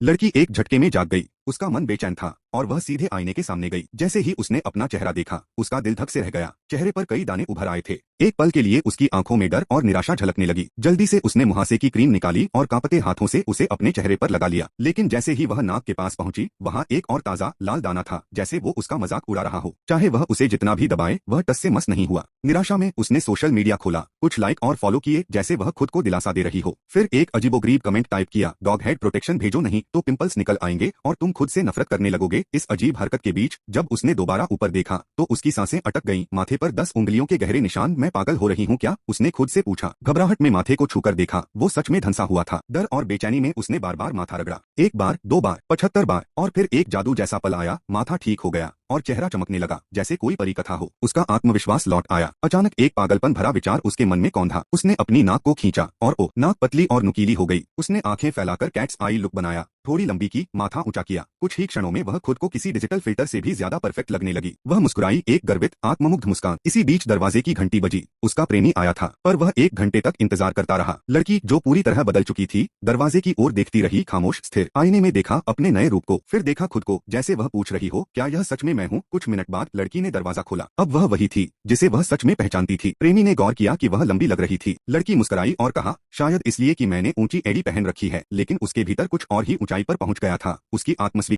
लड़की एक झटके में जाग गई। उसका मन बेचैन था और वह सीधे आईने के सामने गई। जैसे ही उसने अपना चेहरा देखा, उसका दिल धक से रह गया। चेहरे पर कई दाने उभर आए थे। एक पल के लिए उसकी आंखों में डर और निराशा झलकने लगी। जल्दी से उसने मुहासे की क्रीम निकाली और कांपते हाथों से उसे अपने चेहरे पर लगा लिया। लेकिन जैसे ही वह नाक के पास पहुंची, वहां एक और ताजा लाल दाना था, जैसे वो उसका मजाक उड़ा रहा हो। चाहे वह उसे जितना भी दबाए, वह टस से मस नहीं हुआ। निराशा में उसने सोशल मीडिया खोला, कुछ लाइक और फॉलो किए, जैसे वह खुद को दिलासा दे रही हो। फिर एक अजीबोगरीब कमेंट टाइप किया, डॉग हेड प्रोटेक्शन भेजो, नहीं तो पिंपल्स निकल आएंगे और तुम खुद से नफरत करने लगोगे। इस अजीब हरकत के बीच जब उसने दोबारा ऊपर देखा तो उसकी सांसें अटक गईं। माथे पर 10 उंगलियों के गहरे निशान। मैं पागल हो रही हूँ क्या? उसने खुद से पूछा। घबराहट में माथे को छूकर देखा, वो सच में धंसा हुआ था। डर और बेचैनी में उसने बार बार माथा रगड़ा। 1 बार, 2 बार, 75 बार, और फिर एक जादू जैसा पल आया। माथा ठीक हो गया और चेहरा चमकने लगा, जैसे कोई परी कथा हो। उसका आत्मविश्वास लौट आया। अचानक एक पागलपन भरा विचार उसके मन में कौंधा। उसने अपनी नाक को खींचा और ओ, नाक पतली और नुकीली हो गई। उसने आंखें फैलाकर कैट्स आई लुक बनाया, थोड़ी लंबी की, माथा ऊंचा किया। कुछ ही क्षणों में वह खुद को किसी डिजिटल फिल्टर से भी ज्यादा परफेक्ट लगने लगी। वह मुस्कुराई, एक गर्वित आत्ममुग्ध मुस्कान। इसी बीच दरवाजे की घंटी बजी। उसका प्रेमी आया था, पर वह 1 घंटे तक इंतजार करता रहा। लड़की, जो पूरी तरह बदल चुकी थी, दरवाजे की ओर देखती रही, खामोश, स्थिर। आईने में देखा अपने नए रूप को, फिर देखा खुद को, जैसे वह पूछ रही हो, क्या यह सच में मैं हूँ? कुछ मिनट बाद लड़की ने दरवाजा खोला। अब वह वही थी जिसे वह सच में पहचानती थी। प्रेमी ने गौर किया कि वह लंबी लग रही थी। लड़की मुस्कुराई और कहा, शायद इसलिए कि मैंने ऊंची एड़ी पहन रखी है। लेकिन उसके भीतर कुछ और ही ऊंचाई पर पहुंच गया था। उसकी आत्मस्वी